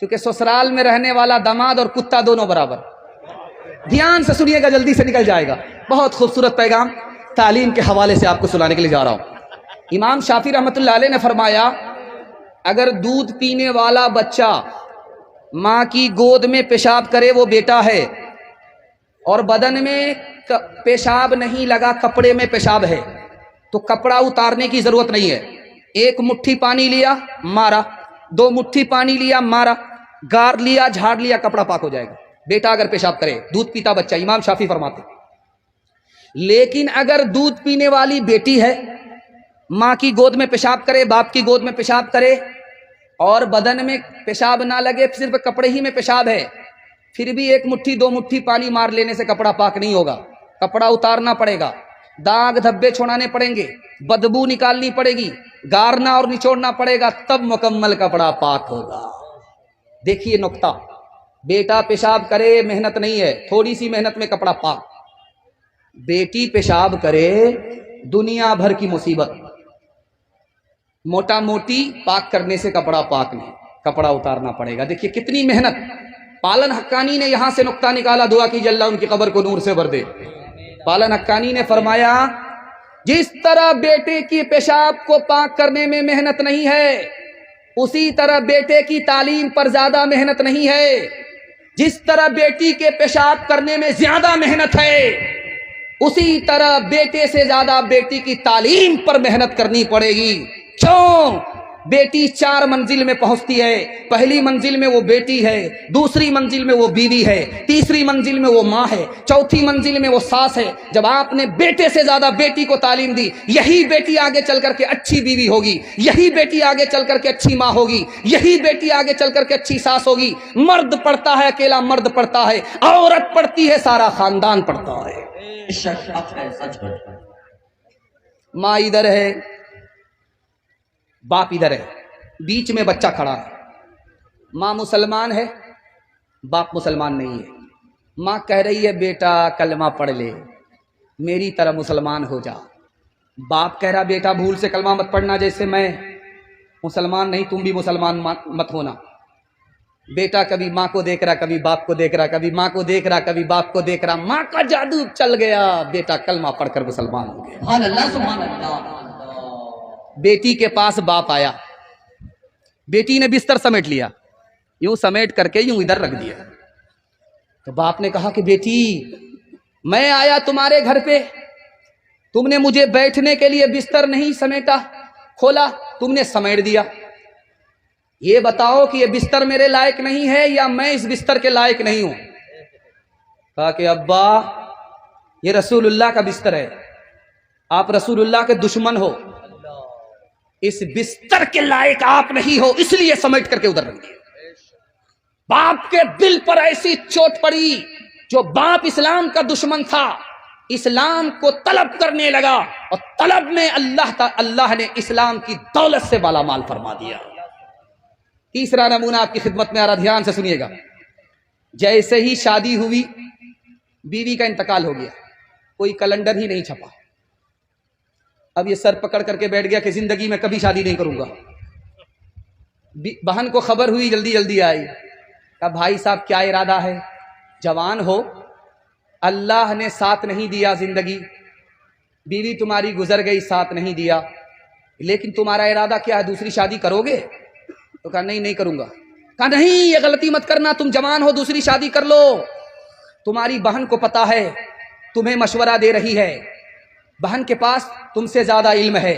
کیونکہ سسرال میں رہنے والا داماد اور کتا دونوں برابر. دھیان سے سنیے گا, جلدی سے نکل جائے گا. بہت خوبصورت پیغام تعلیم کے حوالے سے آپ کو سنانے کے لیے جا رہا ہوں. امام شافعی رحمۃ اللہ علیہ نے فرمایا اگر دودھ پینے والا بچہ ماں کی گود میں پیشاب کرے وہ بیٹا ہے, اور بدن میں پیشاب نہیں لگا, کپڑے میں پیشاب ہے, تو کپڑا اتارنے کی ضرورت نہیں ہے. ایک مٹھی پانی لیا مارا, 2 مٹھی پانی لیا مارا, گار لیا جھاڑ لیا, کپڑا پاک ہو جائے گا. بیٹا اگر پیشاب کرے, دودھ پیتا بچہ, امام شافعی فرماتے. لیکن اگر دودھ پینے والی بیٹی ہے, ماں کی گود میں پیشاب کرے, باپ کی گود میں پیشاب کرے, اور بدن میں پیشاب نہ لگے, صرف کپڑے ہی میں پیشاب ہے, پھر بھی 1 مٹھی 2 مٹھی پانی مار لینے سے کپڑا پاک نہیں ہوگا. کپڑا اتارنا پڑے گا, داغ دھبے چھوڑانے پڑیں گے, بدبو نکالنی پڑے گی, گارنا اور نچوڑنا پڑے گا, تب مکمل کپڑا پاک ہوگا. دیکھیے نقطہ, بیٹا پیشاب کرے محنت نہیں ہے, تھوڑی سی محنت میں کپڑا پاک. بیٹی پیشاب کرے دنیا بھر کی مصیبت, موٹا موٹی پاک کرنے سے کپڑا پاک نہیں, کپڑا اتارنا پڑے گا. دیکھیے کتنی محنت. پالن حقانی نے یہاں سے نقطہ نکالا, دعا کیجیے اللہ ان کی قبر کو نور سے بھر دے. پالن حقانی نے فرمایا جس طرح بیٹے کی پیشاب کو پاک کرنے میں محنت نہیں ہے, اسی طرح بیٹے کی تعلیم پر زیادہ محنت نہیں ہے. جس طرح بیٹی کے پیشاب کرنے میں زیادہ محنت ہے, اسی طرح بیٹے سے زیادہ بیٹی کی تعلیم پر محنت کرنی پڑے گی. کیوں؟ بیٹی 4 منزل میں پہنچتی ہے. پہلی منزل میں وہ بیٹی ہے, دوسری منزل میں وہ بیوی ہے, تیسری منزل میں وہ ماں ہے, چوتھی منزل میں وہ ساس ہے. جب آپ نے بیٹے سے زیادہ بیٹی کو تعلیم دی, یہی بیٹی آگے چل کر کے اچھی بیوی ہوگی, یہی بیٹی آگے چل کر کے اچھی ماں ہوگی, یہی بیٹی آگے چل کر کے اچھی ساس ہوگی. مرد پڑھتا ہے اکیلا مرد پڑھتا ہے, عورت پڑھتی ہے سارا خاندان پڑھتا ہے. ماں ادھر ہے, باپ ادھر ہے, بیچ میں بچہ کھڑا ہے. ماں مسلمان ہے, باپ مسلمان نہیں ہے. ماں کہہ رہی ہے بیٹا کلمہ پڑھ لے, میری طرح مسلمان ہو جا. باپ کہہ رہا بیٹا بھول سے کلمہ مت پڑھنا, جیسے میں مسلمان نہیں تم بھی مسلمان مت ہونا. بیٹا کبھی ماں کو دیکھ رہا, کبھی باپ کو دیکھ رہا, کبھی ماں کو دیکھ رہا, کبھی باپ کو دیکھ رہا. ماں کا جادو چل گیا, بیٹا کلمہ پڑھ کر مسلمان ہو گیا. سبحان اللہ سبحان اللہ. بیٹی کے پاس باپ آیا, بیٹی نے بستر سمیٹ لیا, یوں سمیٹ کر کے یوں ادھر رکھ دیا. تو باپ نے کہا کہ بیٹی میں آیا تمہارے گھر پہ, تم نے مجھے بیٹھنے کے لیے بستر نہیں سمیٹا, کھولا, تم نے سمیٹ دیا. یہ بتاؤ کہ یہ بستر میرے لائق نہیں ہے یا میں اس بستر کے لائق نہیں ہوں؟ کہا کہ ابا یہ رسول اللہ کا بستر ہے, آپ رسول اللہ کے دشمن ہو, اس بستر کے لائق آپ نہیں ہو, اس لیے سمیٹ کر کے ادھر رکھ دیا. باپ کے دل پر ایسی چوٹ پڑی, جو باپ اسلام کا دشمن تھا اسلام کو طلب کرنے لگا, اور طلب میں اللہ نے اسلام کی دولت سے بالا مال فرما دیا. تیسرا نمونہ آپ کی خدمت میں آ رہا, دھیان سے سنیے گا. جیسے ہی شادی ہوئی, بیوی کا انتقال ہو گیا, کوئی کیلنڈر ہی نہیں چھپا. اب یہ سر پکڑ کر کے بیٹھ گیا کہ زندگی میں کبھی شادی نہیں کروں گا. بہن کو خبر ہوئی, جلدی جلدی آئی, کہا بھائی صاحب کیا ارادہ ہے؟ جوان ہو, اللہ نے ساتھ نہیں دیا زندگی, بیوی تمہاری گزر گئی, ساتھ نہیں دیا, لیکن تمہارا ارادہ کیا ہے, دوسری شادی کرو گے؟ تو کہا نہیں کروں گا. کہا نہیں, یہ غلطی مت کرنا, تم جوان ہو, دوسری شادی کر لو. تمہاری بہن کو پتا ہے, تمہیں مشورہ دے رہی ہے, بہن کے پاس تم سے زیادہ علم ہے,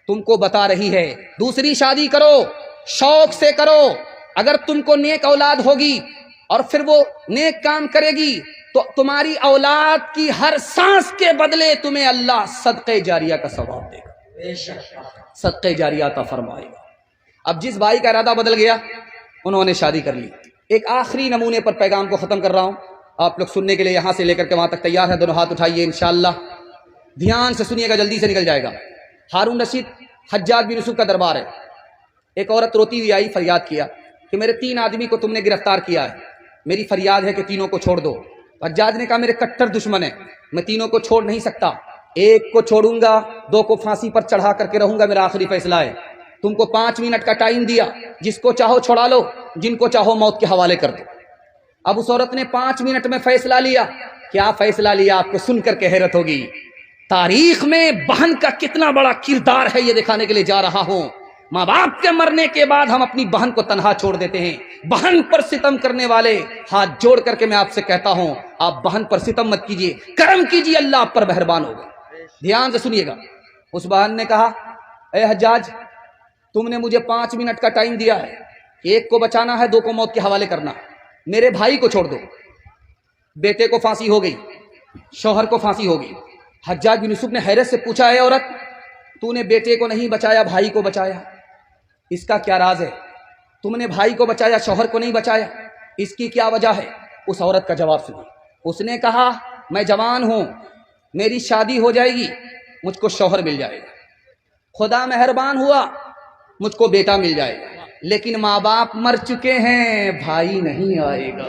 تم کو بتا رہی ہے دوسری شادی کرو, شوق سے کرو. اگر تم کو نیک اولاد ہوگی اور پھر وہ نیک کام کرے گی, تو تمہاری اولاد کی ہر سانس کے بدلے تمہیں اللہ صدقہ جاریہ کا ثواب دے گا, صدقہ جاریہ عطا فرمائے گا. اب جس بھائی کا ارادہ بدل گیا, انہوں نے شادی کر لی. ایک آخری نمونے پر پیغام کو ختم کر رہا ہوں, آپ لوگ سننے کے لیے یہاں سے لے کر کے وہاں تک تیار ہیں؟ دونوں ہاتھ اٹھائیے, انشاءاللہ دھیان سے سنیے گا, جلدی سے نکل جائے گا. ہارون رشید حجاج بن یوسف کا دربار ہے. ایک عورت روتی ہوئی آئی, فریاد کیا کہ میرے 3 آدمی کو تم نے گرفتار کیا ہے, میری فریاد ہے کہ تینوں کو چھوڑ دو. حجاج نے کہا میرے کٹر دشمن ہیں, میں تینوں کو چھوڑ نہیں سکتا, ایک کو چھوڑوں گا, 2 کو پھانسی پر چڑھا کر کے رہوں گا, میرا آخری فیصلہ ہے. تم کو 5 منٹ کا ٹائم دیا, جس کو چاہو چھوڑا لو, جن کو چاہو موت کے حوالے کر دو۔ اب اس عورت نے 5 منٹ میں فیصلہ لیا۔ کیا فیصلہ لیا آپ کو سن کر کے حیرت ہوگی۔ تاریخ میں بہن کا کتنا بڑا کردار ہے یہ دکھانے کے لیے جا رہا ہوں۔ ماں باپ کے مرنے کے بعد ہم اپنی بہن کو تنہا چھوڑ دیتے ہیں۔ بہن پر ستم کرنے والے ہاتھ جوڑ کر کے میں آپ سے کہتا ہوں، آپ بہن پر ستم مت کیجیے، کرم کیجیے، اللہ آپ پر مہربان ہوگا۔ دھیان سے سنیے گا۔ اس بہن نے کہا، اے حجاج، تم نے مجھے 5 منٹ کا ٹائم دیا ہے، ایک کو بچانا ہے، 2 کو موت کے حوالے کرنا، میرے بھائی کو چھوڑ دو۔ بیٹے کو پھانسی ہو گئی، شوہر کو پھانسی ہو گئی۔ حجاج بن یوسف نے حیرت سے پوچھا، اے عورت، تو نے بیٹے کو نہیں بچایا، بھائی کو بچایا، اس کا کیا راز ہے؟ تم نے بھائی کو بچایا، شوہر کو نہیں بچایا، اس کی کیا وجہ ہے؟ اس عورت کا جواب سنی۔ اس نے کہا، میں جوان ہوں، میری شادی ہو جائے گی، مجھ کو شوہر مل جائے گا، خدا مہربان ہوا مجھ کو بیٹا مل جائے گا، لیکن ماں باپ مر چکے ہیں، بھائی نہیں آئے گا۔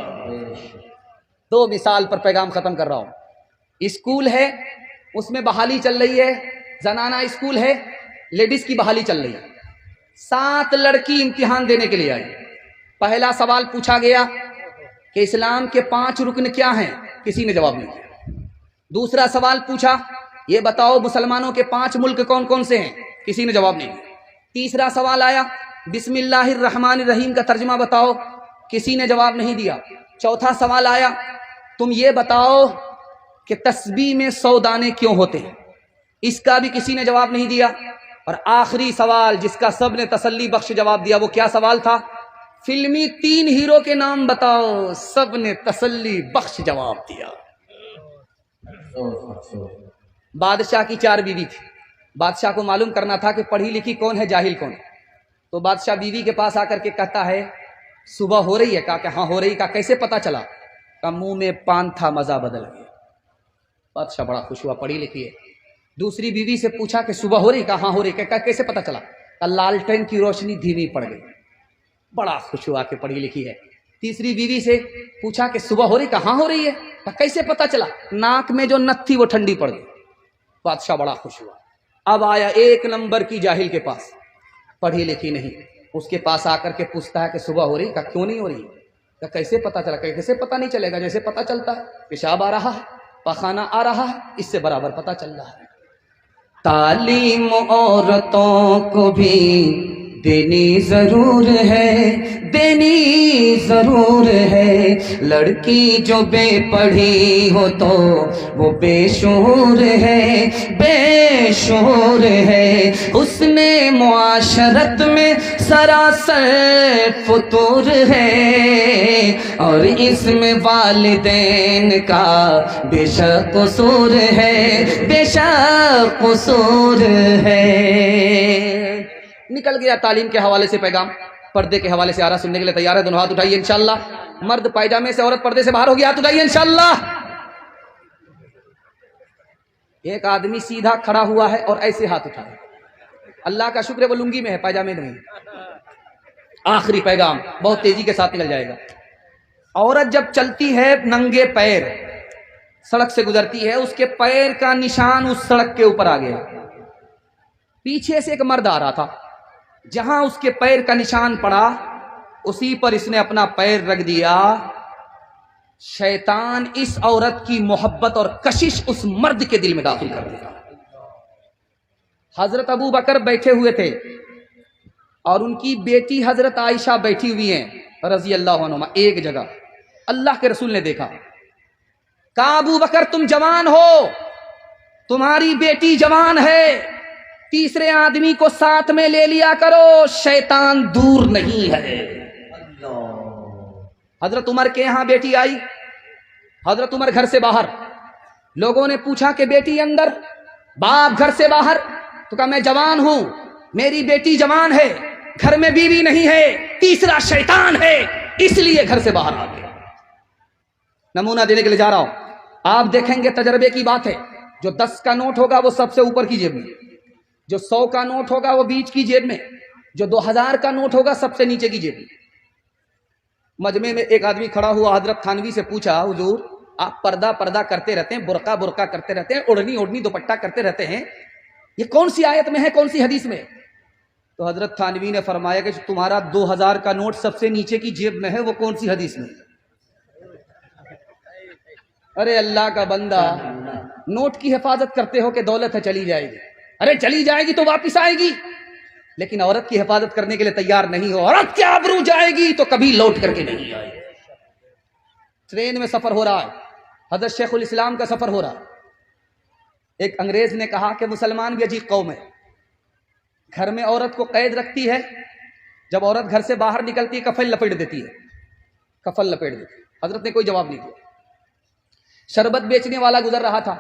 2 مثال پر پیغام ختم کر رہا ہوں۔ اسکول ہے، اس میں بحالی چل رہی ہے، زنانہ اسکول ہے، لیڈیز کی بحالی چل رہی ہے۔ 7 لڑکی امتحان دینے کے لیے آئی۔ پہلا سوال پوچھا گیا کہ اسلام کے 5 رکن کیا ہیں؟ کسی نے جواب نہیں دیا۔ دوسرا سوال پوچھا، یہ بتاؤ مسلمانوں کے 5 ملک کون کون سے ہیں؟ کسی نے جواب نہیں دیا۔ تیسرا سوال آیا، بسم اللہ الرحمن الرحیم کا ترجمہ بتاؤ، کسی نے جواب نہیں دیا۔ چوتھا سوال آیا، تم یہ بتاؤ کہ تسبیح میں 100 دانے کیوں ہوتے ہیں؟ اس کا بھی کسی نے جواب نہیں دیا۔ اور آخری سوال جس کا سب نے تسلی بخش جواب دیا، وہ کیا سوال تھا؟ فلمی 3 ہیرو کے نام بتاؤ، سب نے تسلی بخش جواب دیا۔ بادشاہ کی 4 بیوی تھی۔ بادشاہ کو معلوم کرنا تھا کہ پڑھی لکھی کون ہے، جاہل کون ہے۔ تو بادشاہ بیوی کے پاس آ کر کے کہتا ہے، صبح ہو رہی ہے؟ کہا کہ ہاں ہو رہی۔ کہا کیسے پتا چلا؟ کہا منہ میں پان تھا، مزہ بدل گیا۔ بادشاہ بڑا خوش ہوا، پڑھی لکھی ہے۔ دوسری بیوی سے پوچھا کہ صبح ہو رہی؟ کہا ہاں ہو رہی۔ کہا کیسے پتا چلا؟ کہا لالٹین کی روشنی دھیمی پڑ گئی۔ بڑا خوش ہوا کہ پڑھی لکھی ہے۔ تیسری بیوی سے پوچھا کہ صبح ہو رہی؟ کہا ہاں ہو رہی ہے۔ کہا کیسے پتا چلا؟ ناک میں جو نت تھی وہ ٹھنڈی پڑ گئی۔ بادشاہ بڑا خوش ہوا۔ اب آیا 1 نمبر کی جاہل کے پاس، پڑھی لکھی نہیں۔ اس کے پاس آ کر کے پوچھتا ہے کہ صبح ہو رہی؟ کہا کیوں نہیں ہو رہی؟ کہا کیسے پتا چلا؟ کہ کیسے پتا نہیں چلے گا؟ جیسے پتا چلتا ہے پیشاب آ رہا ہے، پخانہ آ رہا ہے، اس سے برابر پتا چل رہا ہے۔ تعلیم عورتوں کو بھی دینی ضرور ہے، دینی ضرور ہے۔ لڑکی جو بے پڑھی ہو تو وہ بے شعور ہے، بے شعور ہے۔ اس نے معاشرت میں سراسر فطور ہے، اور اس میں والدین کا بے شک قصور ہے، بے شک قصور ہے۔ نکل گیا تعلیم کے حوالے سے پیغام۔ پردے کے حوالے سے آ رہا، سننے کے لیے تیار ہے؟ دونوں ہاتھ اٹھائیے انشاءاللہ۔ مرد پائجامے سے، عورت پردے سے باہر ہوگی، ہاتھ اٹھائیے انشاءاللہ۔ ایک آدمی سیدھا کھڑا ہوا ہے اور ایسے ہاتھ اٹھائے، اللہ کا شکر ہے وہ لنگی میں ہے، پائجامے نہیں۔ آخری پیغام بہت تیزی کے ساتھ نکل جائے گا۔ عورت جب چلتی ہے ننگے پیر، سڑک سے گزرتی ہے، اس کے پیر کا نشان اس سڑک کے اوپر آ گیا۔ پیچھے سے ایک مرد آ رہا تھا، جہاں اس کے پیر کا نشان پڑا اسی پر اس نے اپنا پیر رکھ دیا۔ شیطان اس عورت کی محبت اور کشش اس مرد کے دل میں داخل کر دیا۔ حضرت ابو بکر بیٹھے ہوئے تھے اور ان کی بیٹی حضرت عائشہ بیٹھی ہوئی ہیں رضی اللہ عنہما ایک جگہ۔ اللہ کے رسول نے دیکھا، کہا ابو بکر تم جوان ہو، تمہاری بیٹی جوان ہے، تیسرے آدمی کو ساتھ میں لے لیا کرو، شیطان دور نہیں ہے۔ حضرت عمر کے یہاں بیٹی آئی، حضرت عمر گھر سے باہر، لوگوں نے پوچھا کہ بیٹی اندر، باپ گھر سے باہر، تو کہا میں جوان ہوں، میری بیٹی جوان ہے، گھر میں بیوی نہیں ہے، تیسرا شیطان ہے، اس لیے گھر سے باہر آ گیا۔ نمونہ دینے کے لیے جا رہا ہوں، آپ دیکھیں گے تجربے کی بات ہے، جو 10 کا نوٹ ہوگا وہ سب سے اوپر کی جیب میں، جو 100 کا نوٹ ہوگا وہ بیچ کی جیب میں، جو 2000 کا نوٹ ہوگا سب سے نیچے کی جیب میں۔ مجمع میں ایک آدمی کھڑا ہوا، حضرت تھانوی سے پوچھا حضور آپ پردہ کرتے رہتے ہیں، برقع کرتے رہتے ہیں، اوڑھنی دوپٹہ کرتے رہتے ہیں، یہ کون سی آیت میں ہے، کون سی حدیث میں؟ تو حضرت تھانوی نے فرمایا کہ تمہارا 2000 کا نوٹ سب سے نیچے کی جیب میں ہے، وہ کون سی حدیث میں؟ ارے اللہ کا بندہ، نوٹ کی حفاظت کرتے ہو کہ دولت ہے چلی جائے گی، ارے چلی جائے گی تو واپس آئے گی، لیکن عورت کی حفاظت کرنے کے لیے تیار نہیں ہو، عورت کی آبرو جائے گی تو کبھی لوٹ کر کے نہیں آئے گی۔ ٹرین میں سفر ہو رہا ہے، حضرت شیخ الاسلام کا سفر ہو رہا ہے، ایک انگریز نے کہا کہ مسلمان بھی عجیب قوم ہے، گھر میں عورت کو قید رکھتی ہے، جب عورت گھر سے باہر نکلتی ہے کفن لپیٹ دیتی ہے، کفن لپیٹ دیتی ہے۔ حضرت نے کوئی جواب نہیں دیا۔ شربت بیچنے والا گزر رہا تھا،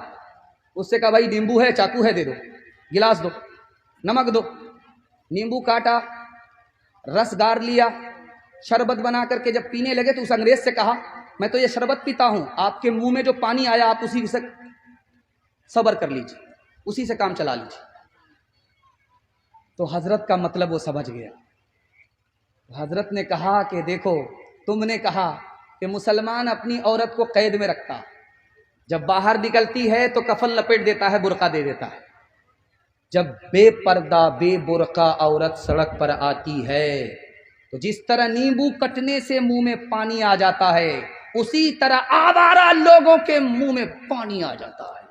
اس سے کہا بھائی نیمبو ہے، چاقو ہے، دے دو، گلاس دو، نمک دو، نیمبو کاٹا، رس گار لیا، شربت بنا کر کے جب پینے لگے تو اس انگریز سے کہا میں تو یہ شربت پیتا ہوں، آپ کے منہ میں جو پانی آیا آپ اسی سے صبر کر لیجیے، اسی سے کام چلا لیجیے۔ تو حضرت کا مطلب وہ سمجھ گیا۔ حضرت نے کہا کہ دیکھو تم نے کہا کہ مسلمان اپنی عورت کو قید میں رکھتا، جب باہر نکلتی ہے تو کفن لپیٹ دیتا ہے، برقع دے دیتا ہے، جب بے پردہ بے برقع عورت سڑک پر آتی ہے تو جس طرح نیمبو کٹنے سے منہ میں پانی آ جاتا ہے، اسی طرح آوارہ لوگوں کے منہ میں پانی آ جاتا ہے۔